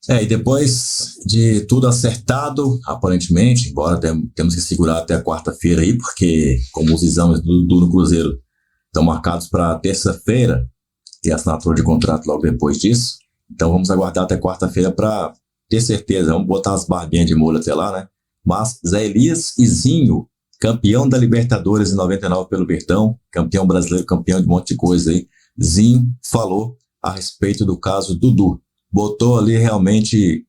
E depois de tudo acertado, aparentemente, embora temos que segurar até a quarta-feira aí, porque como os exames do Cruzeiro estão marcados para terça-feira, e a assinatura de contrato logo depois disso, então vamos aguardar até quarta-feira para ter certeza, vamos botar as barbinhas de molho até lá, né? Mas Zé Elias e Zinho, campeão da Libertadores em 99 pelo Verdão, campeão brasileiro, campeão de um monte de coisa aí, Zinho falou a respeito do caso Dudu. Botou ali realmente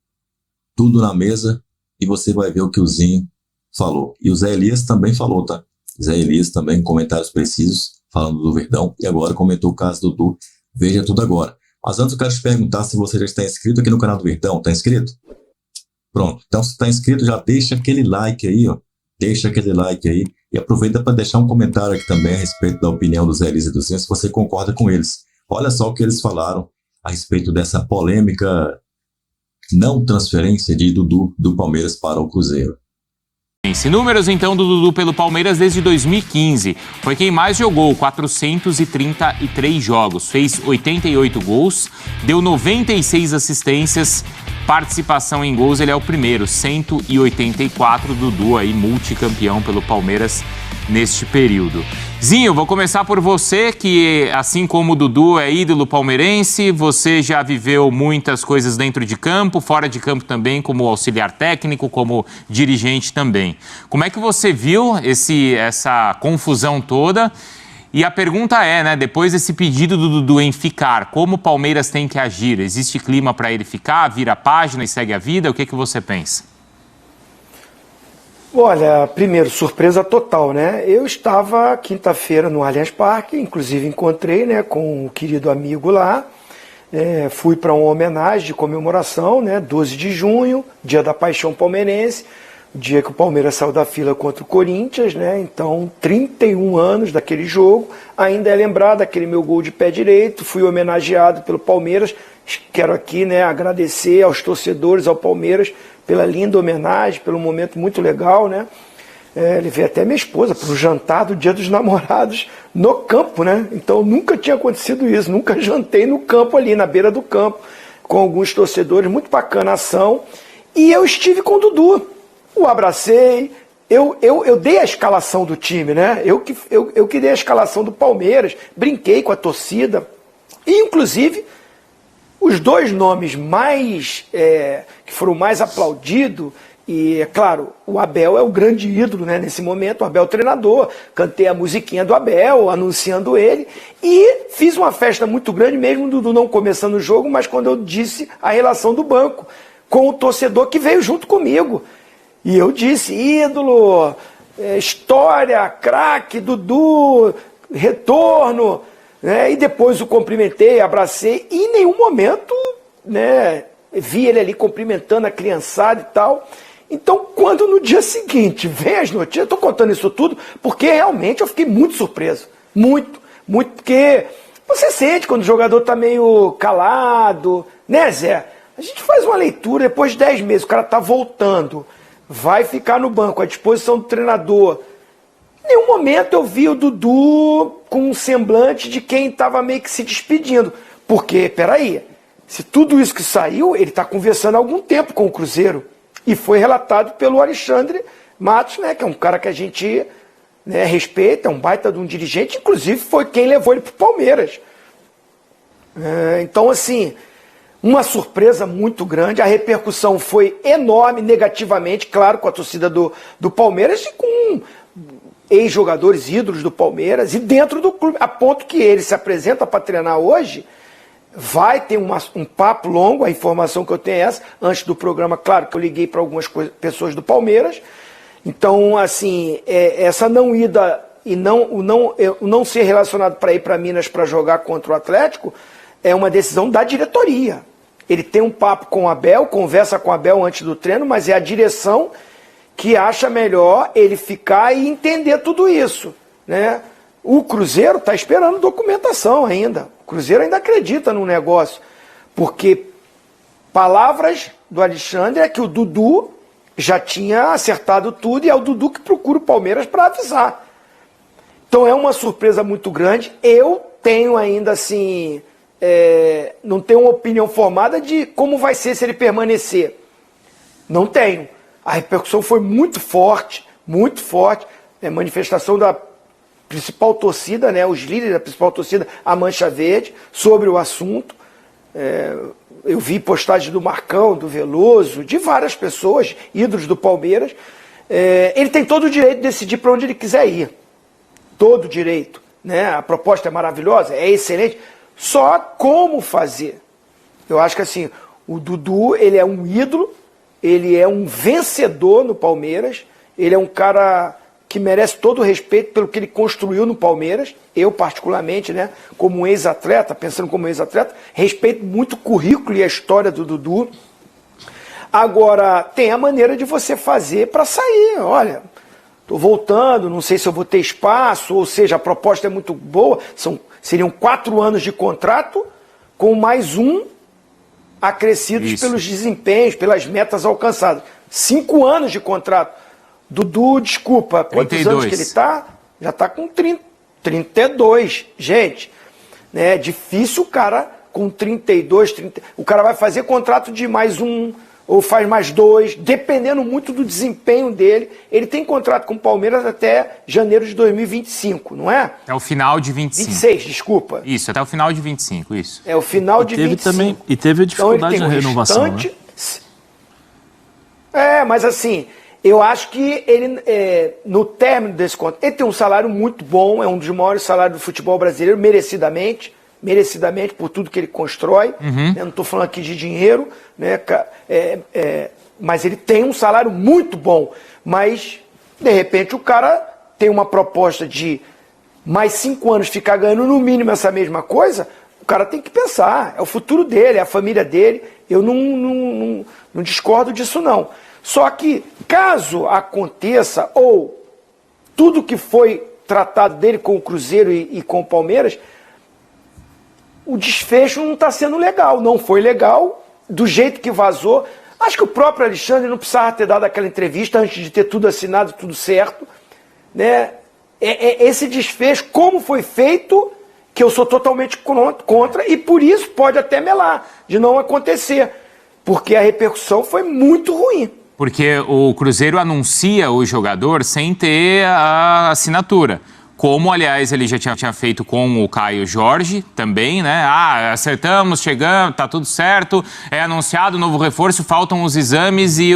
tudo na mesa e você vai ver o que o Zinho falou. E o Zé Elias também falou, tá? Zé Elias também, comentários precisos, falando do Verdão, e agora comentou o caso do Dudu. Veja tudo agora. Mas antes eu quero te perguntar se você já está inscrito aqui no canal do Verdão. Está inscrito? Pronto. Então, se está inscrito, já deixa aquele like aí, ó. Deixa aquele like aí e aproveita para deixar um comentário aqui também a respeito da opinião do Zé Elias e do Zinho, se você concorda com eles. Olha só o que eles falaram a respeito dessa polêmica não transferência de Dudu do Palmeiras para o Cruzeiro. Números então do Dudu pelo Palmeiras desde 2015. Foi quem mais jogou, 433 jogos, fez 88 gols, deu 96 assistências, participação em gols, ele é o primeiro, 184, Dudu aí multicampeão pelo Palmeiras neste período. Zinho, vou começar por você, que assim como o Dudu é ídolo palmeirense, você já viveu muitas coisas dentro de campo, fora de campo também, como auxiliar técnico, como dirigente também. Como é que você viu essa confusão toda? E a pergunta é, né, depois desse pedido do Dudu em ficar, como o Palmeiras tem que agir? Existe clima para ele ficar, vira a página e segue a vida? O que você pensa? Olha, primeiro, surpresa total, né? Eu estava quinta-feira no Allianz Parque, inclusive encontrei, né, com o querido amigo lá, fui para uma homenagem de comemoração, né, 12 de junho, dia da paixão palmeirense, o dia que o Palmeiras saiu da fila contra o Corinthians, né? Então, 31 anos daquele jogo, ainda é lembrado aquele meu gol de pé direito, fui homenageado pelo Palmeiras. Quero aqui, né, agradecer aos torcedores, ao Palmeiras, pela linda homenagem, pelo momento muito legal, né? Levei até minha esposa para o jantar do Dia dos Namorados no campo, né? Então nunca tinha acontecido isso, nunca jantei no campo ali, na beira do campo, com alguns torcedores, muito bacana a ação. E eu estive com o Dudu, o abracei, eu dei a escalação do time, né? Eu que dei a escalação do Palmeiras, brinquei com a torcida, e inclusive os dois nomes que foram mais aplaudidos, e é claro, o Abel é o grande ídolo, né, nesse momento, o Abel treinador, cantei a musiquinha do Abel, anunciando ele, e fiz uma festa muito grande, mesmo o Dudu não começando o jogo, mas quando eu disse a relação do banco, com o torcedor que veio junto comigo. E eu disse, ídolo, história, craque, Dudu, retorno, né? E depois o cumprimentei, abracei, e em nenhum momento, né, vi ele ali cumprimentando a criançada e tal. Então, quando no dia seguinte vem as notícias, eu estou contando isso tudo porque realmente eu fiquei muito surpreso. Muito, muito, porque você sente quando o jogador está meio calado, né, Zé? A gente faz uma leitura, depois de 10 meses, o cara está voltando, vai ficar no banco, à disposição do treinador. Em nenhum momento eu vi o Dudu com um semblante de quem estava meio que se despedindo. Porque, peraí, se tudo isso que saiu, ele está conversando há algum tempo com o Cruzeiro. E foi relatado pelo Alexandre Matos, né, que é um cara que a gente, né, respeita, é um baita de um dirigente, inclusive foi quem levou ele para o Palmeiras. Então, assim, uma surpresa muito grande, a repercussão foi enorme, negativamente, claro, com a torcida do Palmeiras e com ex-jogadores ídolos do Palmeiras e dentro do clube, a ponto que ele se apresenta para treinar hoje, vai ter um papo longo, a informação que eu tenho é essa, antes do programa, claro que eu liguei para algumas pessoas do Palmeiras, então, assim, essa não ida e não ser relacionado para ir para Minas para jogar contra o Atlético, é uma decisão da diretoria. Ele tem um papo com o Abel, conversa com o Abel antes do treino, mas é a direção que acha melhor ele ficar e entender tudo isso, né? O Cruzeiro está esperando documentação ainda. O Cruzeiro ainda acredita no negócio, porque palavras do Alexandre é que o Dudu já tinha acertado tudo e é o Dudu que procura o Palmeiras para avisar. Então é uma surpresa muito grande. Eu tenho ainda assim não tenho uma opinião formada de como vai ser se ele permanecer. Não tenho. A repercussão foi muito forte, manifestação da principal torcida, né, os líderes da principal torcida, a Mancha Verde, sobre o assunto. Eu vi postagem do Marcão, do Veloso, de várias pessoas, ídolos do Palmeiras. Ele tem todo o direito de decidir para onde ele quiser ir. Todo o direito. Né? A proposta é maravilhosa, é excelente. Só como fazer. Eu acho que assim, o Dudu, ele é um ídolo, ele é um vencedor no Palmeiras, ele é um cara que merece todo o respeito pelo que ele construiu no Palmeiras. Eu, particularmente, né, como ex-atleta, pensando como ex-atleta, respeito muito o currículo e a história do Dudu. Agora, tem a maneira de você fazer para sair. Olha, estou voltando, não sei se eu vou ter espaço, ou seja, a proposta é muito boa, seriam 4 anos de contrato, com mais um acrescidos pelos desempenhos, pelas metas alcançadas. 5 anos de contrato. Dudu, desculpa, quantos 32 anos que ele está? Já está com 32. Gente, né, é difícil o cara com 32, 30... O cara vai fazer contrato de mais um, ou faz mais 2, dependendo muito do desempenho dele. Ele tem contrato com o Palmeiras até janeiro de 2025, não é? É o final de 25. 26, desculpa. Isso, até o final de 25, isso. É o final de 25. Também, e teve a dificuldade na renovação, né? Mas assim, eu acho que ele, no término desse contrato, ele tem um salário muito bom, é um dos maiores salários do futebol brasileiro, merecidamente por tudo que ele constrói. Eu não estou falando aqui de dinheiro, né, mas ele tem um salário muito bom. Mas, de repente, o cara tem uma proposta de mais 5 anos ficar ganhando no mínimo essa mesma coisa. O cara tem que pensar, é o futuro dele, é a família dele. Eu não discordo disso, não. Só que, caso aconteça, ou tudo que foi tratado dele com o Cruzeiro e com o Palmeiras, o desfecho não está sendo legal, não foi legal, do jeito que vazou. Acho que o próprio Alexandre não precisava ter dado aquela entrevista antes de ter tudo assinado, tudo certo. Né? Esse desfecho, como foi feito, que eu sou totalmente contra, e por isso pode até melar de não acontecer, porque a repercussão foi muito ruim. Porque o Cruzeiro anuncia o jogador sem ter a assinatura. Como, aliás, ele já tinha feito com o Caio Jorge também, né? Acertamos, chegamos, tá tudo certo, é anunciado o novo reforço, faltam os exames e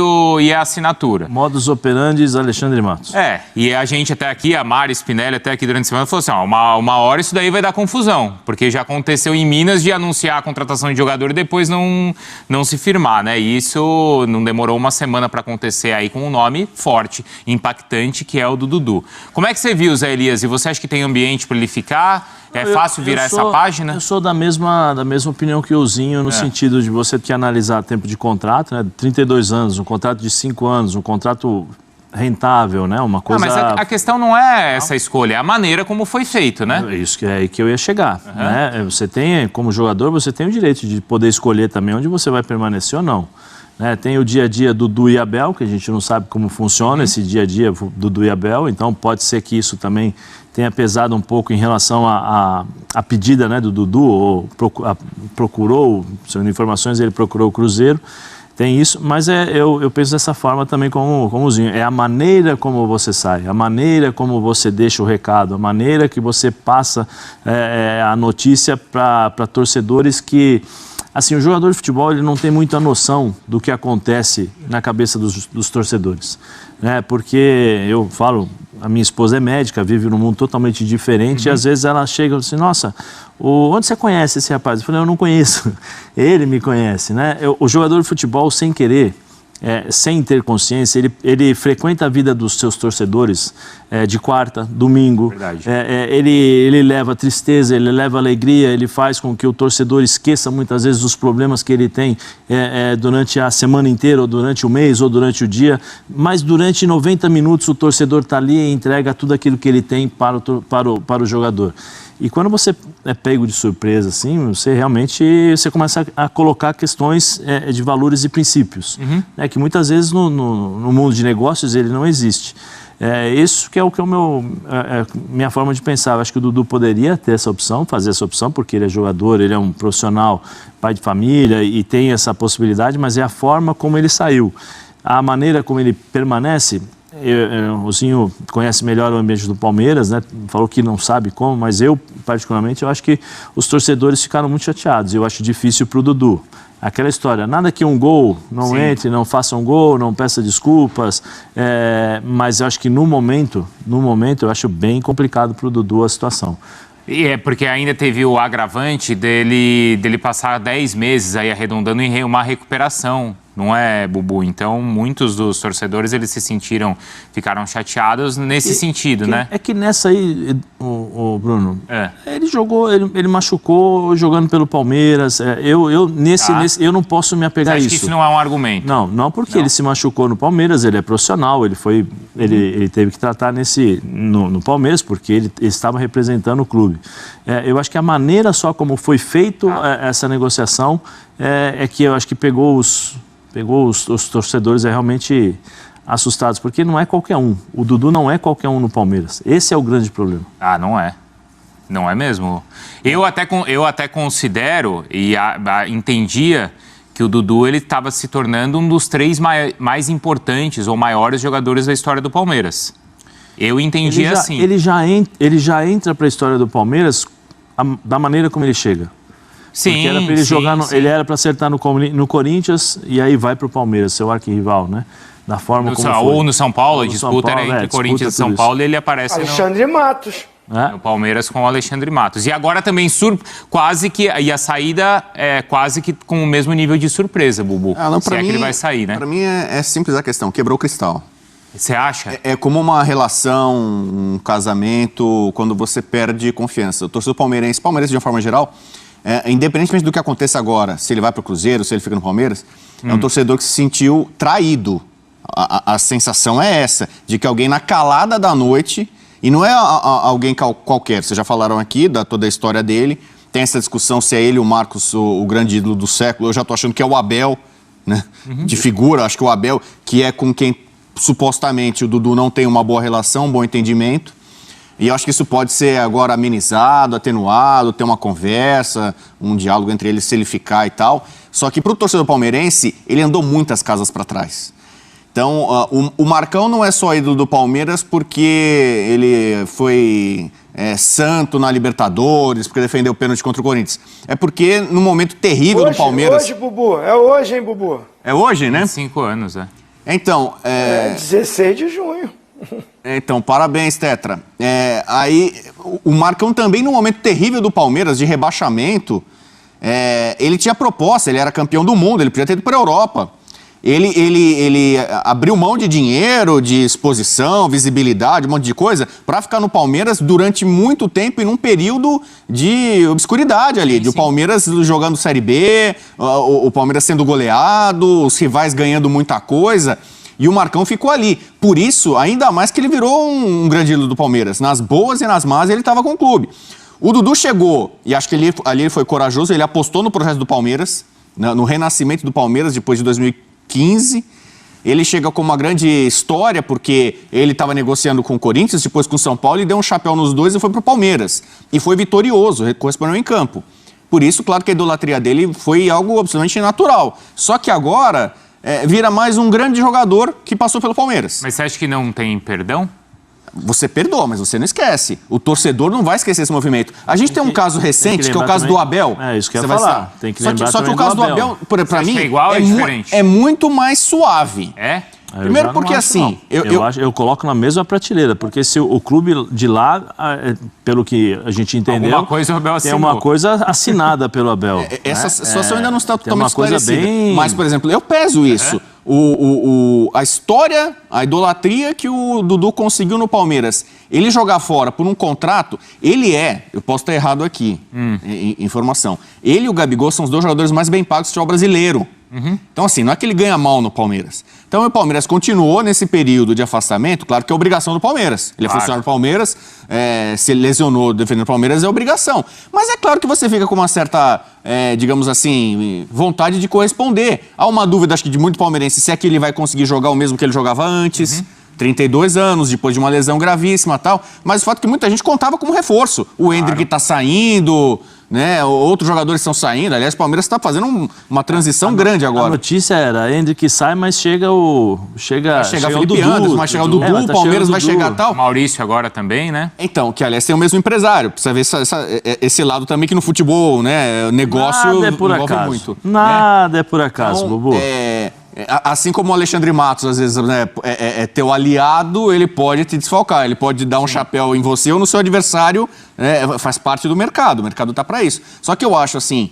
a assinatura. Modus operandi, Alexandre Matos. E a gente até aqui, a Mari Spinelli até aqui durante a semana, falou assim, uma hora isso daí vai dar confusão, porque já aconteceu em Minas de anunciar a contratação de jogador e depois não se firmar, né? E isso não demorou uma semana para acontecer aí com um nome forte, impactante, que é o do Dudu. Como é que você viu, Zé Elias? E você acha que tem ambiente para ele ficar? É fácil virar essa página? Eu sou da mesma opinião que o Zinho, no sentido de você ter que analisar tempo de contrato, né? 32 anos, um contrato de 5 anos, um contrato rentável, né? Uma coisa... Mas a questão não é essa escolha, é a maneira como foi feito, né? Isso que é aí que eu ia chegar, né? Você tem, como jogador, você tem o direito de poder escolher também onde você vai permanecer ou não. Né? Tem o dia a dia do Dudu e Abel, que a gente não sabe como funciona esse dia a dia do Dudu e Abel, então pode ser que isso também tenha pesado um pouco em relação à pedida, né, do Dudu, ou procurou, segundo informações, ele procurou o Cruzeiro, tem isso, mas eu penso dessa forma também como o Zinho, é a maneira como você sai, a maneira como você deixa o recado, a maneira que você passa a notícia para torcedores que... Assim, o jogador de futebol ele não tem muita noção do que acontece na cabeça dos torcedores, né? Porque eu falo, a minha esposa é médica, vive num mundo totalmente diferente e às vezes ela chega e diz assim, nossa, onde você conhece esse rapaz? Eu falei, eu não conheço, ele me conhece, né? O jogador de futebol, sem querer, sem ter consciência, ele frequenta a vida dos seus torcedores de quarta, domingo. Ele leva tristeza, ele leva alegria, ele faz com que o torcedor esqueça muitas vezes os problemas que ele tem durante a semana inteira, ou durante o mês, ou durante o dia. Mas durante 90 minutos o torcedor está ali e entrega tudo aquilo que ele tem para o jogador. E quando você é pego de surpresa, assim, você começa a colocar questões de valores e princípios, né, que muitas vezes no mundo de negócios ele não existe. Isso que é minha forma de pensar. Eu acho que o Dudu poderia ter essa opção, fazer essa opção, porque ele é jogador, ele é um profissional, pai de família e tem essa possibilidade, mas é a forma como ele saiu. A maneira como ele permanece, o Zinho conhece melhor o ambiente do Palmeiras, né? Falou que não sabe como, mas eu, particularmente, eu acho que os torcedores ficaram muito chateados. Eu acho difícil para o Dudu. Aquela história, nada que um gol não entre, não faça um gol, não peça desculpas, mas eu acho que no momento, eu acho bem complicado para o Dudu a situação. E é porque ainda teve o agravante dele passar 10 meses aí arredondando em uma recuperação, não é, Bubu? Então, muitos dos torcedores, eles ficaram chateados nesse sentido, né? É que nessa aí, o Bruno, ele jogou, ele machucou jogando pelo Palmeiras. Eu não posso me apegar a isso. Você acha que isso não é um argumento? Não porque ele se machucou no Palmeiras, ele é profissional, ele teve que tratar no Palmeiras, porque ele estava representando o clube. Eu acho que a maneira só como foi feito essa negociação é que eu acho que pegou os torcedores realmente assustados, porque não é qualquer um. O Dudu não é qualquer um no Palmeiras. Esse é o grande problema. Não é. Não é mesmo. Eu até considero e entendia que o Dudu estava se tornando um dos 3 mais importantes ou maiores jogadores da história do Palmeiras. Eu entendia assim. Ele já entra para a história do Palmeiras da maneira como ele chega. Sim, porque era para ele jogar, ele era para acertar no Corinthians e aí vai para o Palmeiras, seu arquirrival, né? Da forma como foi. Ou no São Paulo, a disputa era entre Corinthians e São Paulo e ele aparece Alexandre Matos. No Palmeiras com o Alexandre Matos. E agora também quase que, e a saída é quase que com o mesmo nível de surpresa, Bubu. Se que ele vai sair, né? Para mim é simples a questão, quebrou o cristal. Você acha? É como uma relação, um casamento, quando você perde confiança. O torcedor palmeirense de uma forma geral, independentemente do que aconteça agora, se ele vai para o Cruzeiro, se ele fica no Palmeiras, é um torcedor que se sentiu traído. A sensação é essa, de que alguém na calada da noite, e não é alguém qualquer, vocês já falaram aqui toda a história dele, tem essa discussão se é ele, o Marcos, o grande ídolo do século, eu já estou achando que é o Abel, né? De figura, acho que o Abel, que é com quem supostamente o Dudu não tem uma boa relação, um bom entendimento. E eu acho que isso pode ser agora amenizado, atenuado, ter uma conversa, um diálogo entre eles, se ele ficar e tal. Só que para o torcedor palmeirense, ele andou muitas casas para trás. Então, o Marcão não é só ídolo do Palmeiras porque ele foi santo na Libertadores, porque defendeu o pênalti contra o Corinthians. É porque no momento terrível do Palmeiras... Hoje, Bubu. É hoje, hein, Bubu? É hoje, né? 5 anos, Então... 16 de junho. Então, parabéns, Tetra. Aí, o Marcão também, no momento terrível do Palmeiras, de rebaixamento, ele tinha proposta, ele era campeão do mundo, ele podia ter ido para a Europa. Ele abriu mão de dinheiro, de exposição, visibilidade, um monte de coisa, para ficar no Palmeiras durante muito tempo e num período de obscuridade ali, de o Palmeiras jogando Série B, o Palmeiras sendo goleado, os rivais ganhando muita coisa. E o Marcão ficou ali. Por isso, ainda mais que ele virou um grande ídolo do Palmeiras. Nas boas e nas más, ele estava com o clube. O Dudu chegou, e acho que ali ele foi corajoso, ele apostou no projeto do Palmeiras, no renascimento do Palmeiras depois de 2015. Ele chega com uma grande história, porque ele estava negociando com o Corinthians, depois com o São Paulo, e deu um chapéu nos dois e foi para o Palmeiras. E foi vitorioso, correspondeu em campo. Por isso, claro que a idolatria dele foi algo absolutamente natural. Só que agora... vira mais um grande jogador que passou pelo Palmeiras. Mas você acha que não tem perdão? Você perdoa, mas você não esquece. O torcedor não vai esquecer esse movimento. A gente tem um caso recente, que é o caso do Abel. Isso que eu ia falar. Tem que lembrar só que o caso do Abel, para mim, é muito mais suave. Primeiro porque assim... Eu coloco na mesma prateleira, porque se o clube de lá, pelo que a gente entendeu, alguma coisa o Abel assinou. Tem uma coisa assinada pelo Abel. Essa situação ainda não está totalmente esclarecida. Mas, por exemplo, eu peso isso. A história, a idolatria que o Dudu conseguiu no Palmeiras, ele jogar fora por um contrato, eu posso estar errado aqui, informação, ele e o Gabigol são os 2 jogadores mais bem pagos do futebol brasileiro. Então, assim, não é que ele ganha mal no Palmeiras. Então, o Palmeiras continuou nesse período de afastamento, claro que é obrigação do Palmeiras. Ele é funcionário do Palmeiras, se ele lesionou defendendo o Palmeiras, é obrigação. Mas é claro que você fica com uma certa, digamos assim, vontade de corresponder. Há uma dúvida, acho que de muito palmeirense, se é que ele vai conseguir jogar o mesmo que ele jogava antes. 32 anos, depois de uma lesão gravíssima e tal. Mas o fato é que muita gente contava como reforço. O Endrick tá saindo, né? Outros jogadores estão saindo. Aliás, o Palmeiras está fazendo uma transição grande agora. A notícia era, Endrick sai, mas chega o... Vai chegar o Felipe Anderson, vai chegar o Dudu, o Palmeiras vai chegar e tal. Maurício agora também, né? Então, que aliás tem o mesmo empresário. Precisa ver esse lado também que no futebol, né, negócio nada é por envolve acaso. muito. Nada é por acaso, Então, Bubu. Assim como o Alexandre Matos, às vezes, né, é teu aliado, ele pode te desfalcar, ele pode dar um chapéu em você ou no seu adversário, faz parte do mercado, o mercado tá para isso. Só que eu acho assim,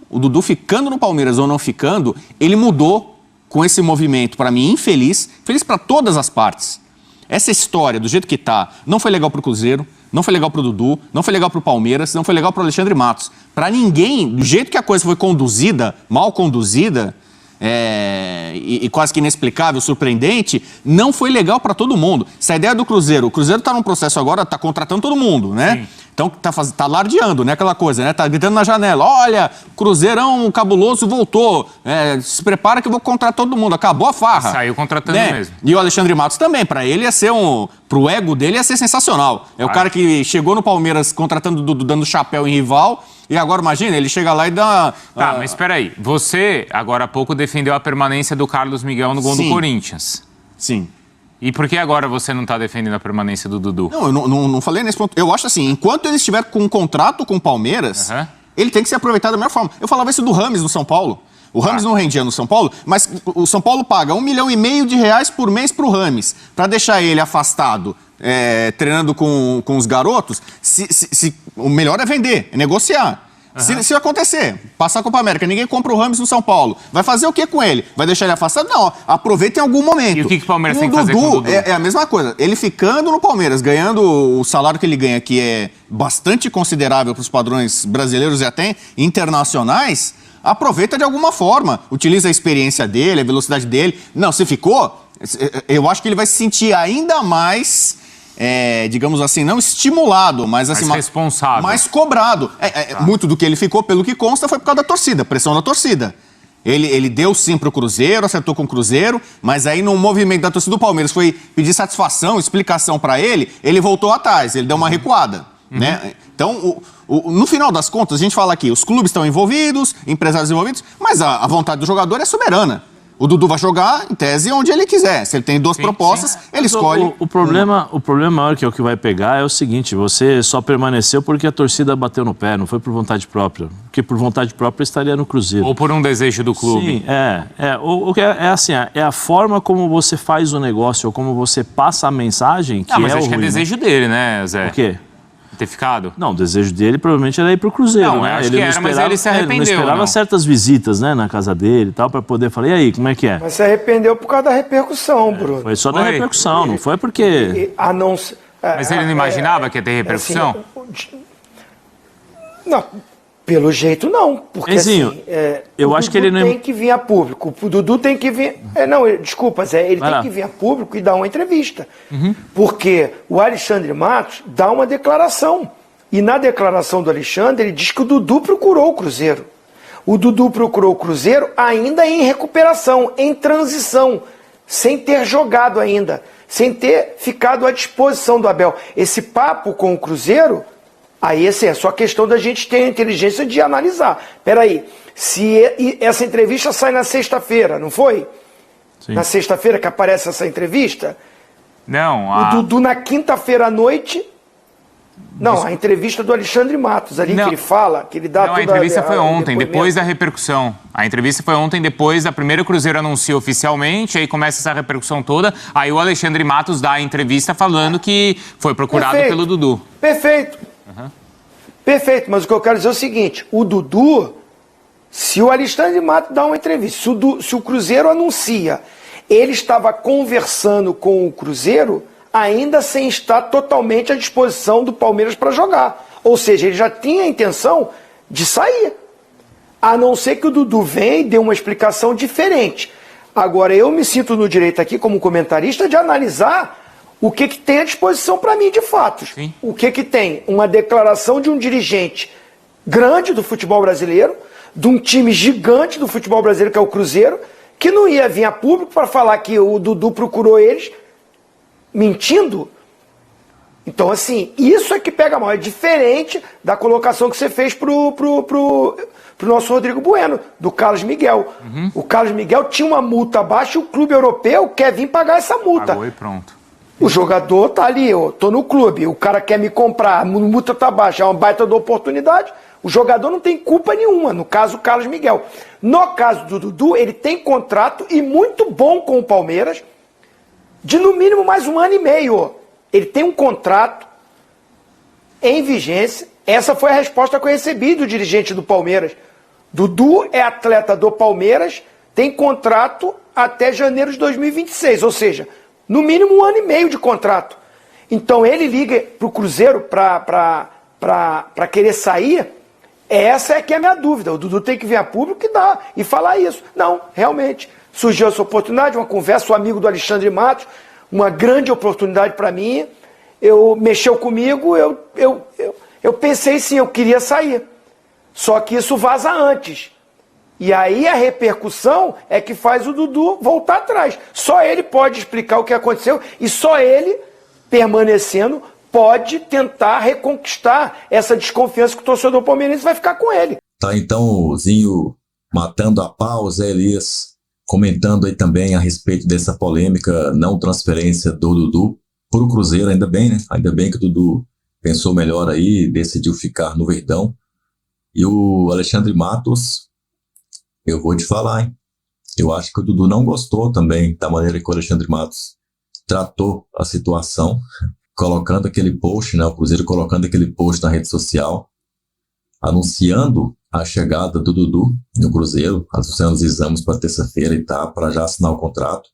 o Dudu ficando no Palmeiras ou não ficando, ele mudou com esse movimento, para mim, feliz para todas as partes. Essa história, do jeito que tá, não foi legal pro Cruzeiro, não foi legal pro Dudu, não foi legal pro Palmeiras, não foi legal pro Alexandre Matos. Para ninguém, do jeito que a coisa foi conduzida, mal conduzida, e quase que inexplicável, surpreendente, não foi legal para todo mundo. Essa ideia do Cruzeiro, o Cruzeiro está num processo agora, está contratando todo mundo, né? Sim. Então tá alardeando, né? Aquela coisa, né? Tá gritando na janela, olha, Cruzeirão cabuloso voltou, se prepara que eu vou contratar todo mundo, acabou a farra. Saiu contratando mesmo. E o Alexandre Matos também, para ele ia ser pro ego dele ia ser sensacional. É o cara que chegou no Palmeiras contratando, dando chapéu em rival. E agora, imagina, ele chega lá e dá... Tá, mas espera aí. Você, agora há pouco, defendeu a permanência do Carlos Miguel no gol do Corinthians. Sim. E por que agora você não está defendendo a permanência do Dudu? Não, eu não falei nesse ponto. Eu acho assim, enquanto ele estiver com um contrato com o Palmeiras, ele tem que ser aproveitado da melhor forma. Eu falava isso do Rames no São Paulo. O Rames não rendia no São Paulo, mas o São Paulo paga R$1,5 milhão por mês pro Rames, para deixar ele afastado, treinando com os garotos. O melhor é vender, é negociar. Se acontecer, passar a Copa América, ninguém compra o Rames no São Paulo, vai fazer o que com ele? Vai deixar ele afastado? Não, aproveita em algum momento. E o que o Palmeiras tem que fazer com o Dudu? É a mesma coisa. Ele ficando no Palmeiras, ganhando o salário que ele ganha, que é bastante considerável para os padrões brasileiros e até internacionais, aproveita de alguma forma. Utiliza a experiência dele, a velocidade dele. Não, se ficou, eu acho que ele vai se sentir ainda mais... digamos assim, não estimulado, mas assim, mais responsável, mais cobrado. Muito do que ele ficou, pelo que consta, foi por causa da torcida, pressão da torcida. Ele deu sim pro Cruzeiro, acertou com o Cruzeiro, mas aí no movimento da torcida do Palmeiras foi pedir satisfação, explicação para ele voltou atrás, ele deu uma recuada. Né? Então, no final das contas, a gente fala aqui, os clubes estão envolvidos, empresários envolvidos, mas a vontade do jogador é soberana. O Dudu vai jogar, em tese, onde ele quiser. Se ele tem duas propostas, ele escolhe. O problema maior, que é o que vai pegar, é o seguinte: você só permaneceu porque a torcida bateu no pé, não foi por vontade própria. Porque por vontade própria estaria no Cruzeiro. Ou por um desejo do clube. Sim, o que é assim, é a forma como você faz o negócio, ou como você passa a mensagem que mas é acho o que é ruim, desejo dele, né, Zé? O quê? Ter ficado? Não, o desejo dele provavelmente era ir pro Cruzeiro, não, né? Acho que era, mas ele se arrependeu. Ele não esperava certas visitas, né, na casa dele e tal, para poder falar, e aí, como é que é? Mas se arrependeu por causa da repercussão, Bruno. Foi só da repercussão, não foi porque... Mas ele não imaginava que ia ter repercussão? Não, pelo jeito não, porque eu acho que ele não... tem que vir a público, o Dudu tem que vir... desculpa, Zé, ele tem que vir a público e dar uma entrevista, porque o Alexandre Matos dá uma declaração, e na declaração do Alexandre ele diz que o Dudu procurou o Cruzeiro. O Dudu procurou o Cruzeiro ainda em recuperação, em transição, sem ter jogado ainda, sem ter ficado à disposição do Abel. Esse papo com o Cruzeiro... Aí é só questão da gente ter a inteligência de analisar. Peraí, se essa entrevista sai na sexta-feira, não foi? Sim. Na sexta-feira que aparece essa entrevista? Não. O Dudu na quinta-feira à noite... Não, a entrevista do Alexandre Matos ali, que ele fala, que ele dá toda a entrevista foi ontem, depois da repercussão. A entrevista foi ontem, depois da primeira Cruzeiro anuncia oficialmente, aí começa essa repercussão toda, aí o Alexandre Matos dá a entrevista falando que foi procurado pelo Dudu. Perfeito. Perfeito, mas o que eu quero dizer é o seguinte, o Dudu, se o Alexandre Matos dá uma entrevista, se o Cruzeiro anuncia, ele estava conversando com o Cruzeiro, ainda sem estar totalmente à disposição do Palmeiras para jogar. Ou seja, ele já tinha a intenção de sair. A não ser que o Dudu venha e dê uma explicação diferente. Agora, eu me sinto no direito aqui, como comentarista, de analisar o que tem à disposição para mim de fatos. Sim. O que tem? Uma declaração de um dirigente grande do futebol brasileiro, de um time gigante do futebol brasileiro, que é o Cruzeiro, que não ia vir a público para falar que o Dudu procurou eles mentindo. Então, assim, isso é que pega mal. É diferente da colocação que você fez pro nosso Rodrigo Bueno, do Carlos Miguel. O Carlos Miguel tinha uma multa baixa e o clube europeu quer vir pagar essa multa. Pagou e pronto. O jogador tá ali, eu tô no clube, o cara quer me comprar, a multa tá baixa, é uma baita da oportunidade. O jogador não tem culpa nenhuma, no caso o Carlos Miguel. No caso do Dudu, ele tem contrato e muito bom com o Palmeiras, de no mínimo mais 1 ano e meio. Ele tem um contrato em vigência. Essa foi a resposta que eu recebi do dirigente do Palmeiras. Dudu é atleta do Palmeiras, tem contrato até janeiro de 2026, ou seja, no mínimo 1 ano e meio de contrato. Então ele liga para o Cruzeiro para querer sair. Essa é que é a minha dúvida. O Dudu tem que vir a público e falar isso. Não, realmente, surgiu essa oportunidade, uma conversa, o amigo do Alexandre Matos, uma grande oportunidade para mim. Mexeu comigo, eu pensei sim, eu queria sair. Só que isso vaza antes. E aí a repercussão é que faz o Dudu voltar atrás. Só ele pode explicar o que aconteceu e só ele, permanecendo, pode tentar reconquistar essa desconfiança que o torcedor palmeirense vai ficar com ele. Tá, então o Zinho matando a pau, Zé Elias comentando aí também a respeito dessa polêmica não transferência do Dudu para o Cruzeiro, ainda bem, né? Ainda bem que o Dudu pensou melhor aí, decidiu ficar no Verdão. E o Alexandre Matos, eu vou te falar, hein? Eu acho que o Dudu não gostou também da maneira que o Alexandre Matos tratou a situação, colocando aquele post, né? O Cruzeiro colocando aquele post na rede social, anunciando a chegada do Dudu no Cruzeiro, anunciando os exames para terça-feira e tal, para já assinar o contrato,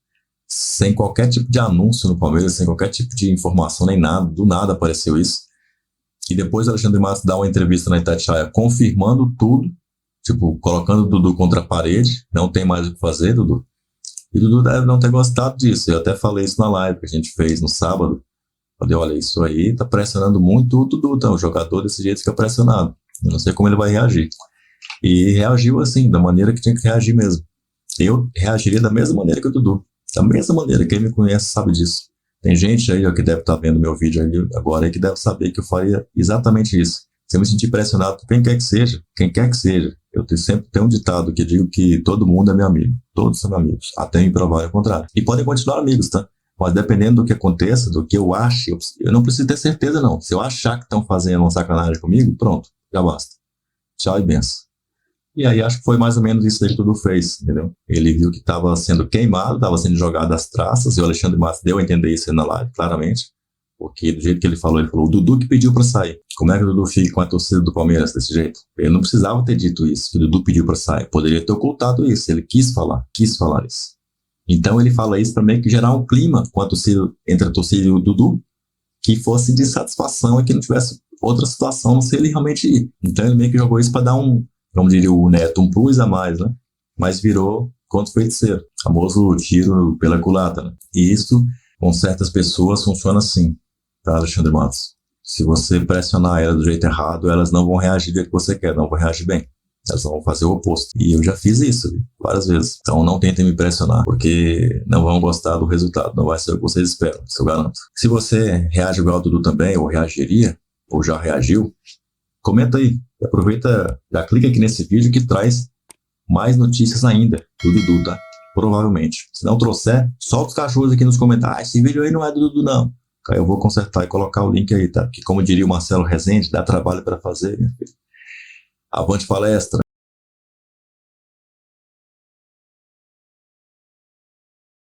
sem qualquer tipo de anúncio no Palmeiras, sem qualquer tipo de informação nem nada, do nada apareceu isso. E depois o Alexandre Matos dá uma entrevista na Itatiaia confirmando tudo, tipo, colocando o Dudu contra a parede, não tem mais o que fazer, Dudu. E o Dudu deve não ter gostado disso, eu até falei isso na live que a gente fez no sábado. Falei, olha, isso aí tá pressionando muito o Dudu, tá? O jogador desse jeito fica pressionado. Eu não sei como ele vai reagir. E reagiu assim, da maneira que tinha que reagir mesmo. Eu reagiria da mesma maneira que o Dudu. Da mesma maneira, quem me conhece sabe disso. Tem gente aí ó, que deve estar vendo meu vídeo aí agora e que deve saber que eu faria exatamente isso. Se eu me sentir pressionado por quem quer que seja, eu sempre tenho um ditado que digo que todo mundo é meu amigo. Todos são meus amigos, até me provar o contrário. E podem continuar amigos, tá? Mas dependendo do que aconteça, do que eu ache, eu não preciso ter certeza não. Se eu achar que estão fazendo uma sacanagem comigo, pronto, já basta. Tchau e benção. E aí acho que foi mais ou menos isso aí que o Dudu fez, entendeu? Ele viu que estava sendo queimado, estava sendo jogado às traças, e o Alexandre Matos deu a entender isso aí na live, claramente. Porque do jeito que ele falou, o Dudu que pediu para sair. Como é que o Dudu fica com a torcida do Palmeiras desse jeito? Ele não precisava ter dito isso, que o Dudu pediu para sair. Poderia ter ocultado isso, ele quis falar isso. Então ele fala isso para meio que gerar um clima com a torcida, entre a torcida e o Dudu, que fosse de satisfação e que não tivesse outra situação, não sei ele realmente ir. Então ele meio que jogou isso para dar um, como diria o Neto, um plus a mais, né? Mas virou contra o feiticeiro, famoso tiro pela culatra, né? E isso, com certas pessoas, funciona assim, tá, Alexandre Matos? Se você pressionar elas do jeito errado, elas não vão reagir do jeito que você quer, não vão reagir bem. Elas vão fazer o oposto. E eu já fiz isso várias vezes. Então não tentem me pressionar, porque não vão gostar do resultado. Não vai ser o que vocês esperam, isso eu garanto. Se você reage igual ao Dudu também, ou reagiria, ou já reagiu, comenta aí. Aproveita, já clica aqui nesse vídeo que traz mais notícias ainda do Dudu, tá? Provavelmente. Se não trouxer, solta os cachorros aqui nos comentários. Ah, esse vídeo aí não é do Dudu, não. Aí eu vou consertar e colocar o link aí, tá? Porque como diria o Marcelo Rezende, dá trabalho para fazer, minha filha. Avante palestra!